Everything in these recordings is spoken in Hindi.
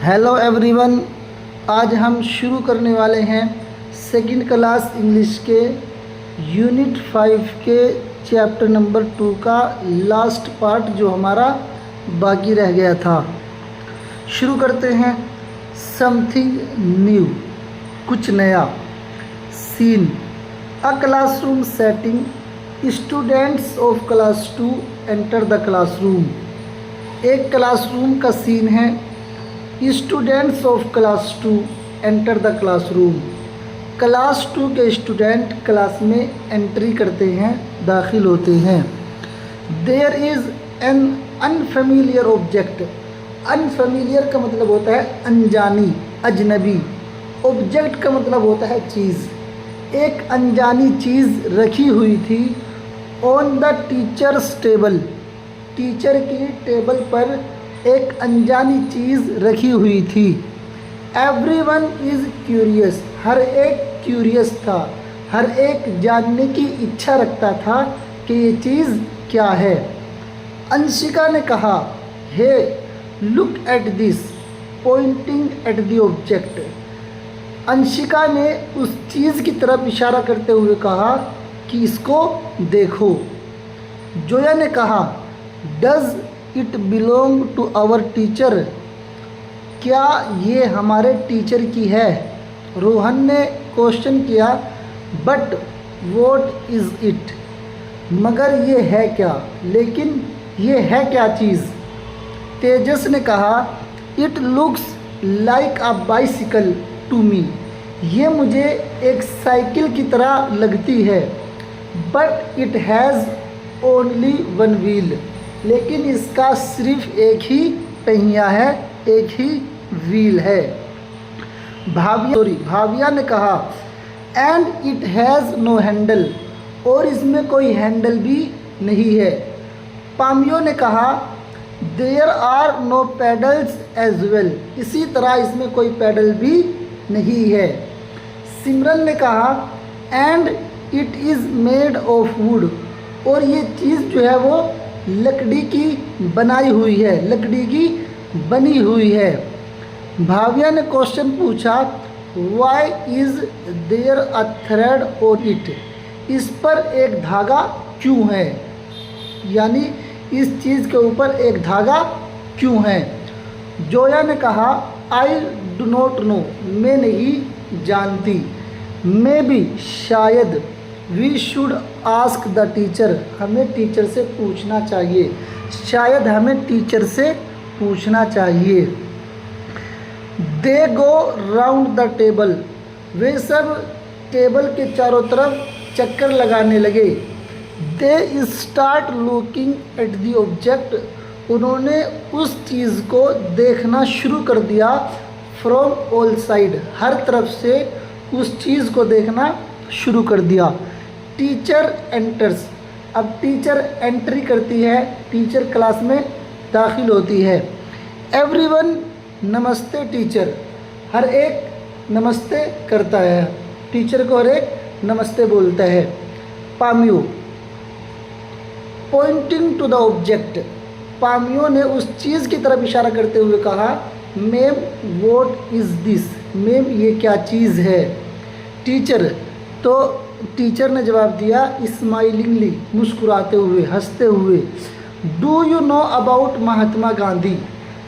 हेलो एवरीवन, आज हम शुरू करने वाले हैं सेकंड क्लास इंग्लिश के यूनिट 5 के चैप्टर नंबर 2 का लास्ट पार्ट जो हमारा बाकी रह गया था। शुरू करते हैं। समथिंग न्यू, कुछ नया। Scene, a classroom setting, students of class 2 enter the classroom. एक क्लासरूम का सीन है। Students of class 2 enter the classroom. Class 2 के स्टूडेंट क्लास में एंट्री करते हैं, दाखिल होते हैं। There is an unfamiliar object. Unfamiliar का मतलब होता है अनजानी, अजनबी। ऑब्जेक्ट का मतलब होता है चीज़। एक अनजानी चीज़ रखी हुई थी on the teachers table. Teacher की टेबल पर एक अनजानी चीज़ रखी हुई थी। एवरीवन इज़ क्यूरियस, हर एक क्यूरियस था, हर एक जानने की इच्छा रखता था कि ये चीज़ क्या है। अंशिका ने कहा, hey look at this, pointing at the object. Anshika ने उस चीज़ की तरफ इशारा करते हुए कहा कि इसको देखो। जोया ने कहा, does it belong to our teacher, क्या ये हमारे टीचर की है। रोहन ने क्वेश्चन किया, बट वॉट इज़ इट, मगर ये है क्या, लेकिन ये है क्या चीज़। तेजस ने कहा, it looks like a bicycle to me, ये मुझे एक साइकिल की तरह लगती है। But it has only one wheel, लेकिन इसका सिर्फ एक ही पहिया है, एक ही व्हील है। भाविया ने कहा, and it has no handle, और इसमें कोई हैंडल भी नहीं है। पामियो ने कहा, there are no pedals as well, इसी तरह इसमें कोई पैडल भी नहीं है। सिमरन ने कहा, and it is made of would, और ये चीज़ जो है वो लकड़ी की बनाई हुई है, लकड़ी की बनी हुई है। भाविया ने क्वेश्चन पूछा, why is there a thread on it, इस पर एक धागा क्यों है, यानी इस चीज़ के ऊपर एक धागा क्यों है। जोया ने कहा, आई डू नॉट नो, मैं नहीं जानती। मे बी, शायद। We should ask the teacher, हमें टीचर से पूछना चाहिए, शायद हमें टीचर से पूछना चाहिए। They go round the table, वे सब टेबल के चारों तरफ चक्कर लगाने लगे। They start looking at the object, उन्होंने उस चीज़ को देखना शुरू कर दिया। फ्रॉम ऑल साइड, हर तरफ से उस चीज़ को देखना शुरू कर दिया। टीचर एंटर्स, अब टीचर एंट्री करती है, टीचर क्लास में दाखिल होती है। एवरीवन नमस्ते टीचर, हर एक नमस्ते करता है, टीचर को हर एक नमस्ते बोलता है। पामियो, पॉइंटिंग टू द ऑब्जेक्ट, पामियो ने उस चीज़ की तरफ इशारा करते हुए कहा, ma'am what is this, ma'am ये क्या चीज़ है। टीचर, तो टीचर ने जवाब दिया, स्माइलिंगली, मुस्कुराते हुए, हंसते हुए। Do you know about Mahatma Gandhi,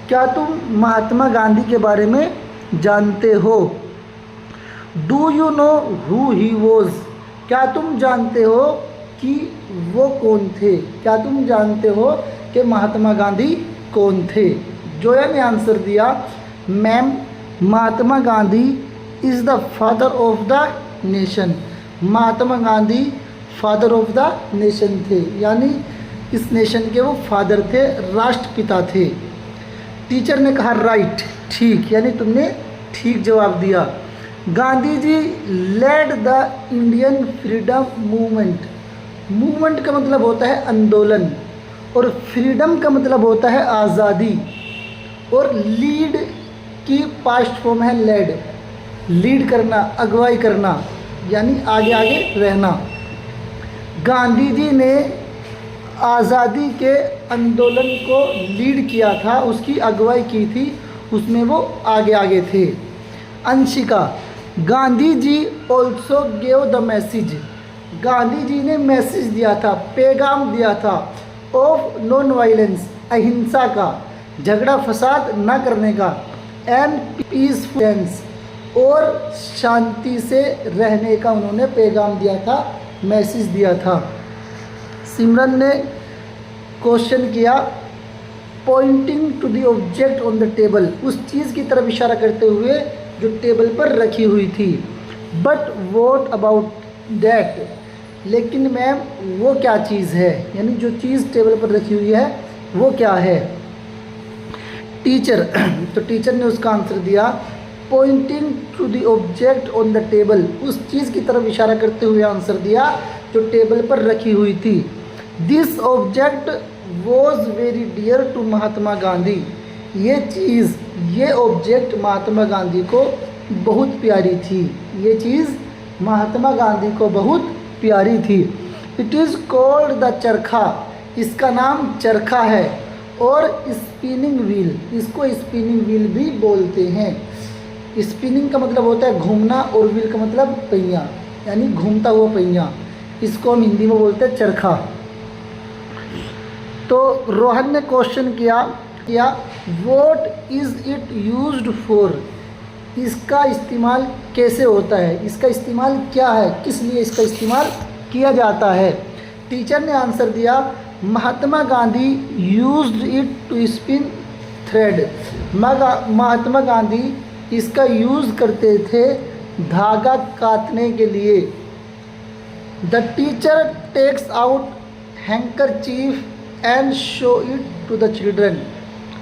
क्या तुम महात्मा गांधी के बारे में जानते हो। Do you know who he was, क्या तुम जानते हो कि वो कौन थे, क्या तुम जानते हो कि महात्मा गांधी कौन थे। जोया ने आंसर दिया, ma'am Mahatma Gandhi is the father of the nation, Mahatma Gandhi father of the nation थे, यानी इस नेशन के वो फादर थे, राष्ट्रपिता थे। टीचर ने कहा, राइट, ठीक, यानी तुमने ठीक जवाब दिया। Gandhi ji led the Indian freedom movement, movement का मतलब होता है आंदोलन, और फ्रीडम का मतलब होता है आज़ादी, और लीड की पास्ट फॉर्म है लेड, लीड करना, अगुवाई करना, यानी आगे आगे रहना। गांधी जी ने आज़ादी के आंदोलन को लीड किया था, उसकी अगुवाई की थी, उसमें वो आगे आगे थे। Anshika, Gandhi ji also gave the message, Gandhi ji ने मैसेज दिया था, पैगाम दिया था, ऑफ नॉन वायलेंस, अहिंसा का, झगड़ा फसाद न करने का, एंड पीसफुलनेस, और शांति से रहने का उन्होंने पैगाम दिया था, मैसेज दिया था। सिमरन ने क्वेश्चन किया, pointing to the object on the table, उस चीज़ की तरफ इशारा करते हुए जो टेबल पर रखी हुई थी। बट वॉट अबाउट दैट, लेकिन मैम वो क्या चीज़ है, यानी जो चीज़ टेबल पर रखी हुई है वो क्या है। टीचर, तो टीचर ने उसका आंसर दिया, pointing to the object on the table, उस चीज़ की तरफ इशारा करते हुए आंसर दिया जो टेबल पर रखी हुई थी। This object was very dear to Mahatma Gandhi, ये चीज़, ये ऑब्जेक्ट महात्मा गांधी को बहुत प्यारी थी, ये चीज़ महात्मा गांधी को बहुत प्यारी थी। इट इज़ कॉल्ड द चरखा, इसका नाम चरखा है, और स्पिनिंग व्हील, इसको स्पिनिंग व्हील भी बोलते हैं। स्पिनिंग का मतलब होता है घूमना और व्हील का मतलब पहिया, यानी घूमता हुआ पहिया, इसको हम हिंदी में बोलते हैं चरखा। तो रोहन ने क्वेश्चन किया what is it used for, इसका इस्तेमाल कैसे होता है, इसका इस्तेमाल क्या है, किस लिए इसका इस्तेमाल किया जाता है। टीचर ने आंसर दिया, Mahatma Gandhi used it to spin thread, Mahatma Gandhi इसका यूज़ करते थे धागा काटने के लिए। The teacher takes out handkerchief and show it to the children,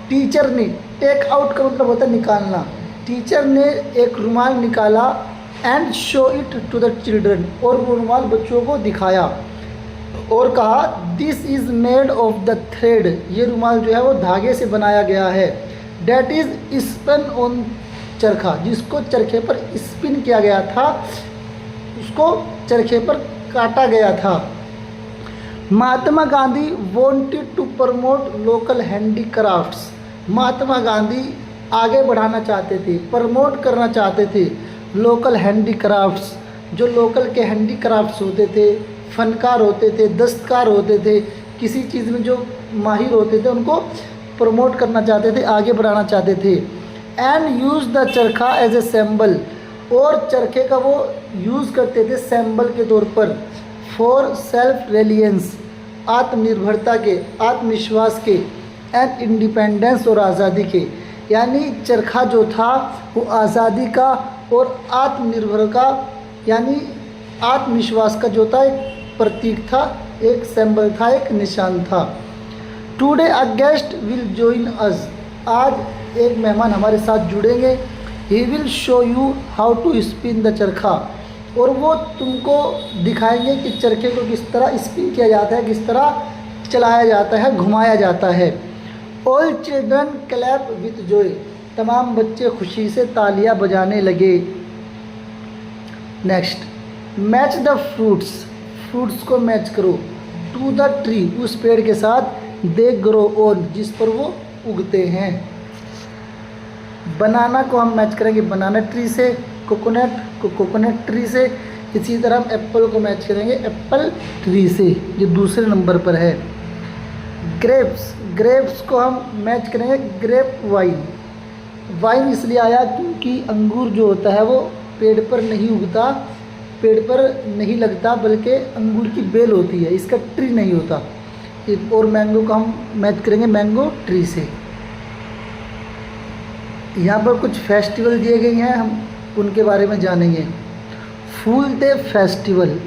teacher ने, टेक आउट का मतलब होता है निकालना, टीचर ने एक रुमाल निकाला, and show it to the children, और वो रुमाल बच्चों को दिखाया और कहा, this is made of the thread, ये रुमाल जो है वो धागे से बनाया गया है। डैट इज़ स्पिन ऑन चरखा, जिसको चरखे पर स्पिन किया गया था, उसको चरखे पर काटा गया था। Mahatma Gandhi wanted to promote local handicrafts, Mahatma Gandhi आगे बढ़ाना चाहते थे, प्रमोट करना चाहते थे लोकल हैंडीक्राफ्ट्स, जो लोकल के हैंडीक्राफ्ट्स होते थे, फनकार होते थे, दस्तकार होते थे, किसी चीज़ में जो माहिर होते थे उनको प्रमोट करना चाहते थे, आगे बढ़ाना चाहते थे। एंड यूज़ द चरखा एज ए सिंबल, और चरखे का वो यूज़ करते थे सिंबल के तौर पर, फॉर सेल्फ रिलायंस, आत्मनिर्भरता के, आत्मविश्वास के, एंड इंडिपेंडेंस, और आज़ादी के, यानी चरखा जो था वो आज़ादी का और आत्मनिर्भर का, यानी आत्मविश्वास का जो था एक प्रतीक था, एक सिंबल था, एक निशान था। Today a guest will join us, आज एक मेहमान हमारे साथ जुड़ेंगे। He will show you how to spin the charkha, और वो तुमको दिखाएंगे कि चरखे को किस तरह स्पिन किया जाता है, किस तरह चलाया जाता है, घुमाया जाता है। All children clap with Joy, तमाम बच्चे खुशी से तालियां बजाने लगे। Next, match the fruits, fruits को मैच करो, टू द ट्री, उस पेड़ के साथ, दे ग्रो ऑन, जिस पर वो उगते हैं। बनाना को हम मैच करेंगे बनाना ट्री से, कोकोनट को कोकोनट ट्री से, इसी तरह हम एप्पल को मैच करेंगे एप्पल ट्री से, जो दूसरे नंबर पर है। ग्रेप्स, ग्रेप्स को हम मैच करेंगे ग्रेप वाइन, वाइन इसलिए आया क्योंकि अंगूर जो होता है वो पेड़ पर नहीं उगता, पेड़ पर नहीं लगता, बल्कि अंगूर की बेल होती है, इसका ट्री नहीं होता। और मैंगो को हम मैच करेंगे मैंगो ट्री से। यहाँ पर कुछ फेस्टिवल दिए गए हैं, हम उनके बारे में जानेंगे। फूल दे फेस्टिवल,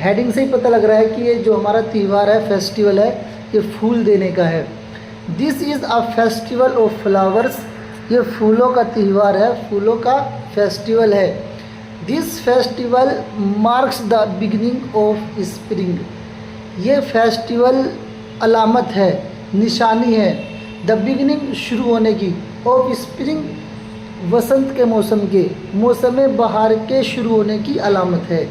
हेडिंग से ही पता लग रहा है कि ये जो हमारा त्यौहार है, फेस्टिवल है, ये फूल देने का है। This is a festival of flowers, ये फूलों का त्यौहार है, फूलों का फेस्टिवल है। This festival marks the beginning of spring, ये फेस्टिवल अलामत है, निशानी है, द बिगिनिंग शुरू होने की, ऑफ स्प्रिंग वसंत के मौसम के, मौसम बहार के शुरू होने की अलामत है।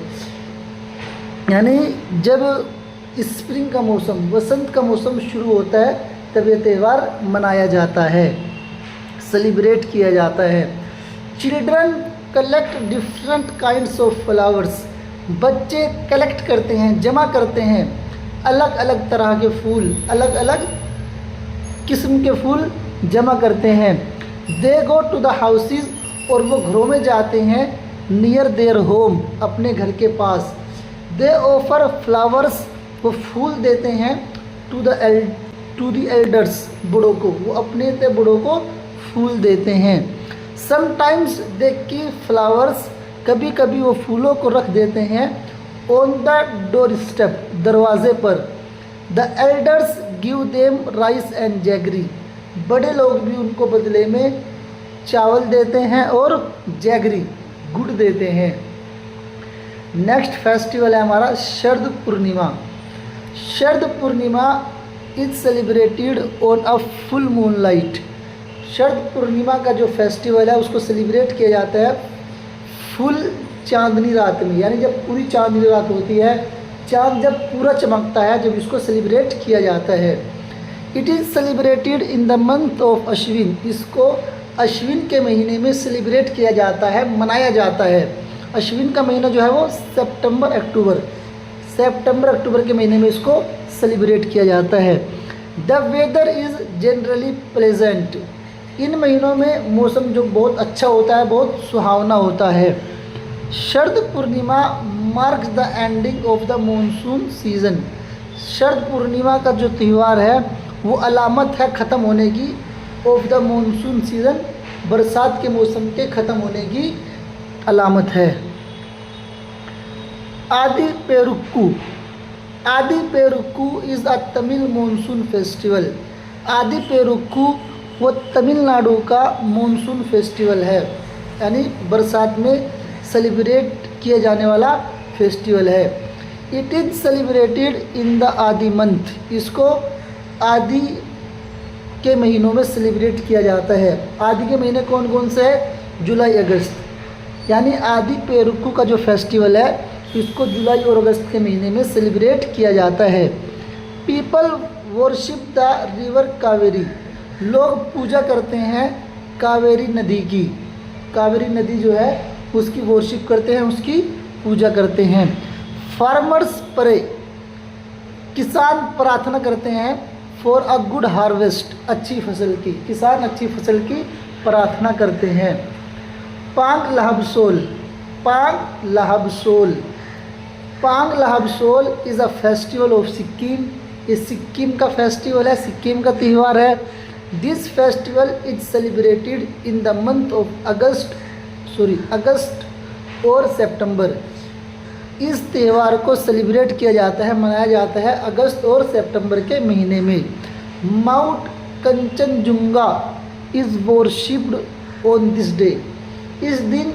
यानी जब स्प्रिंग का मौसम, वसंत का मौसम शुरू होता है, तब ये त्यौहार मनाया जाता है। सेलिब्रेट किया जाता है। Children collect different kinds of flowers, बच्चे कलेक्ट करते हैं, जमा करते हैं अलग अलग तरह के फूल, अलग अलग किस्म के फूल जमा करते हैं। दे गो टू द हाउसेस, और वो घरों में जाते हैं, नियर देयर होम, अपने घर के पास। दे ऑफर फ्लावर्स, वो फूल देते हैं, टू द एल्डर्स, बड़ों को, वो अपने से बड़ों को फूल देते हैं। समटाइम्स दे कीप फ्लावर्स, कभी कभी वो फूलों को रख देते हैं, ऑन द डोर स्टेप, दरवाजे पर। The elders give them rice and jaggery, बड़े लोग भी उनको बदले में चावल देते हैं और जैगरी, गुड़ देते हैं। नेक्स्ट फेस्टिवल है हमारा Sharad Purnima. Sharad Purnima is celebrated on a full moonlight. Sharad Purnima का जो फेस्टिवल है उसको सेलिब्रेट किया जाता है फुल चांदनी रात में, यानी जब पूरी चांदनी रात होती है, चांद जब पूरा चमकता है, जब इसको सेलिब्रेट किया जाता है। It is celebrated in the month of Ashwin, इसको अश्विन के महीने में सेलिब्रेट किया जाता है, मनाया जाता है। अश्विन का महीना जो है वो सितंबर अक्टूबर के महीने में इसको सेलिब्रेट किया जाता है। The weather is generally pleasant, इन महीनों में मौसम जो बहुत अच्छा होता है, बहुत सुहावना होता है। Sharad Purnima marks the ending of the monsoon season, Sharad Purnima का जो त्यौहार है वो अलामत है ख़त्म होने की, ऑफ द मानसून सीज़न, बरसात के मौसम के ख़त्म होने की अलामत है। Aadi Perukku, Aadi Perukku is a Tamil monsoon festival. Aadi Perukku वो तमिलनाडु का मानसून फेस्टिवल है, यानी बरसात में सेलिब्रेट किए जाने वाला फेस्टिवल है। It is celebrated in the आदि मंथ, इसको आदि के महीनों में सेलिब्रेट किया जाता है। आदि के महीने कौन कौन से हैं? जुलाई अगस्त, यानी आदि पेरुक्कू का जो फेस्टिवल है इसको जुलाई और अगस्त के महीने में सेलिब्रेट किया जाता है। People worship the river Kaveri, लोग पूजा करते हैं कावेरी नदी की, कावेरी नदी जो है उसकी वर्शिप करते हैं, उसकी पूजा करते हैं। फार्मर्स प्रे, किसान प्रार्थना करते हैं फॉर अ गुड हार्वेस्ट, अच्छी फसल की, किसान अच्छी फसल की प्रार्थना करते हैं। पांग Lhabsol, Pang Lhabsol, Pang Lhabsol is a festival of Sikkim, ये सिक्किम का फेस्टिवल है, सिक्किम का त्यौहार है। This festival is celebrated in the month of August और सितंबर, इस त्यौहार को सेलिब्रेट किया जाता है, मनाया जाता है अगस्त और सितंबर के महीने में। Mount Kanchenjunga is worshipped on this day, इस दिन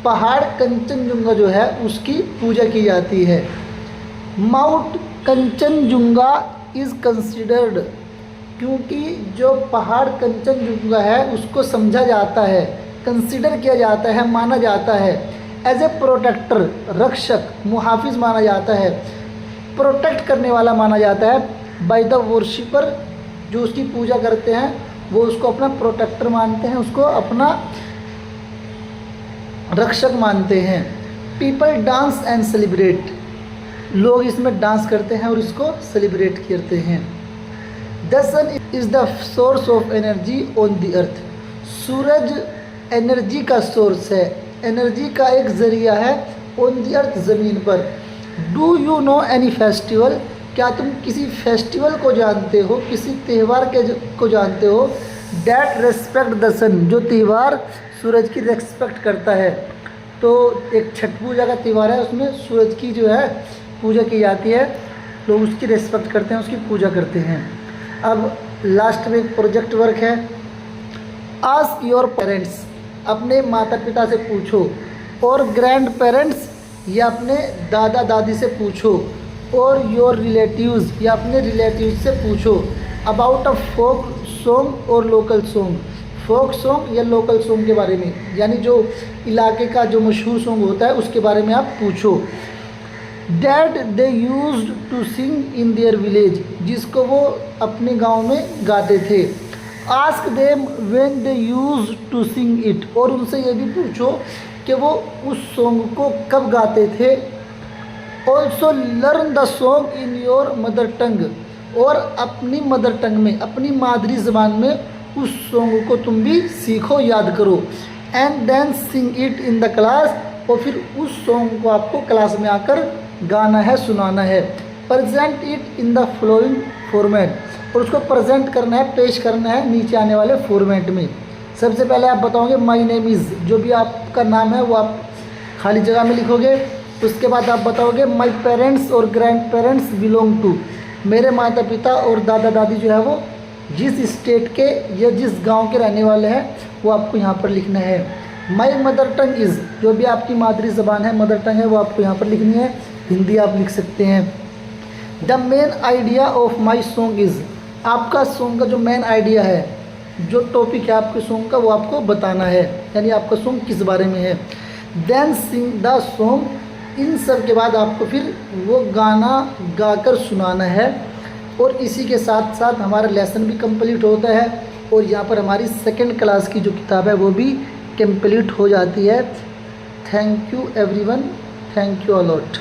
पहाड़ कंचनजुंगा जो है उसकी पूजा की जाती है। माउंट कंचनजुंगा इज़ कंसिडर्ड, क्योंकि जो पहाड़ कंचनजुंगा है उसको समझा जाता है, कंसिडर किया जाता है, माना जाता है एज ए प्रोटेक्टर, रक्षक, मुहाफिज माना जाता है, प्रोटेक्ट करने वाला माना जाता है। बाय द वर्शिपर, जो उसकी पूजा करते हैं वो उसको अपना प्रोटेक्टर मानते हैं, उसको अपना रक्षक मानते हैं। पीपल डांस एंड सेलिब्रेट, लोग इसमें डांस करते हैं और इसको सेलिब्रेट करते हैं। The sun is the source of energy on the earth, सूरज एनर्जी का सोर्स है, एनर्जी का एक ज़रिया है ऑन द अर्थ, ज़मीन पर। Do you know any festival, क्या तुम किसी फेस्टिवल को जानते हो, किसी त्यौहार को जानते हो? डैट रेस्पेक्ट द सन, जो त्यौहार सूरज की रेस्पेक्ट करता है। तो एक छठ पूजा का त्यौहार है, उसमें सूरज की जो है पूजा की जाती है, लोग उसकी रेस्पेक्ट करते हैं, उसकी पूजा करते हैं। अब लास्ट में एक प्रोजेक्ट वर्क है। आस्क योर पेरेंट्स, अपने माता पिता से पूछो, और ग्रैंड पेरेंट्स या अपने दादा दादी से पूछो, और योर रिलेटिव्स या अपने रिलेटिव्स से पूछो अबाउट अ फोक सॉन्ग और लोकल सॉन्ग, फोक सॉन्ग या लोकल सॉन्ग के बारे में, यानी जो इलाके का जो मशहूर सॉन्ग होता है उसके बारे में आप पूछो। That they used to sing in their village, जिसको वो अपने गांव में गाते थे। Ask them when they use to sing it, और उनसे ये भी पूछो कि वो उस सॉन्ग को कब गाते थे। Also learn the song in your mother tongue, और अपनी मदर टंग में, अपनी मादरी ज़बान में उस सॉन्ग को तुम भी सीखो, याद करो। And then sing it in the class, और फिर उस सॉन्ग को आपको क्लास में आकर गाना है, सुनाना है। Present it in the flowing format, और उसको प्रेजेंट करना है, पेश करना है नीचे आने वाले फॉर्मेट में। सबसे पहले आप बताओगे माई नेम इज़, जो भी आपका नाम है वो आप खाली जगह में लिखोगे। उसके बाद आप बताओगे माई पेरेंट्स और ग्रैंड पेरेंट्स बिलोंग टू, मेरे माता पिता और दादा दादी जो है वो जिस स्टेट के या जिस गांव के रहने वाले हैं वो आपको यहाँ पर लिखना है। माई मदर टंग इज़, जो भी आपकी मादरी ज़बान है, मदर टंग है, वो आपको यहाँ पर लिखनी है। हिंदी आप लिख सकते हैं। The main idea of my song is, आपका सॉन्ग का जो मेन आइडिया है, जो टॉपिक है आपके सॉन्ग का, वो आपको बताना है, यानी आपका सॉन्ग किस बारे में है। देन सिंग द सॉन्ग, इन सब के बाद आपको फिर वो गाना गाकर सुनाना है। और इसी के साथ साथ हमारा लेसन भी कंप्लीट होता है, और यहाँ पर हमारी सेकंड क्लास की जो किताब है वो भी कंप्लीट हो जाती है। Thank you everyone, thank you a lot.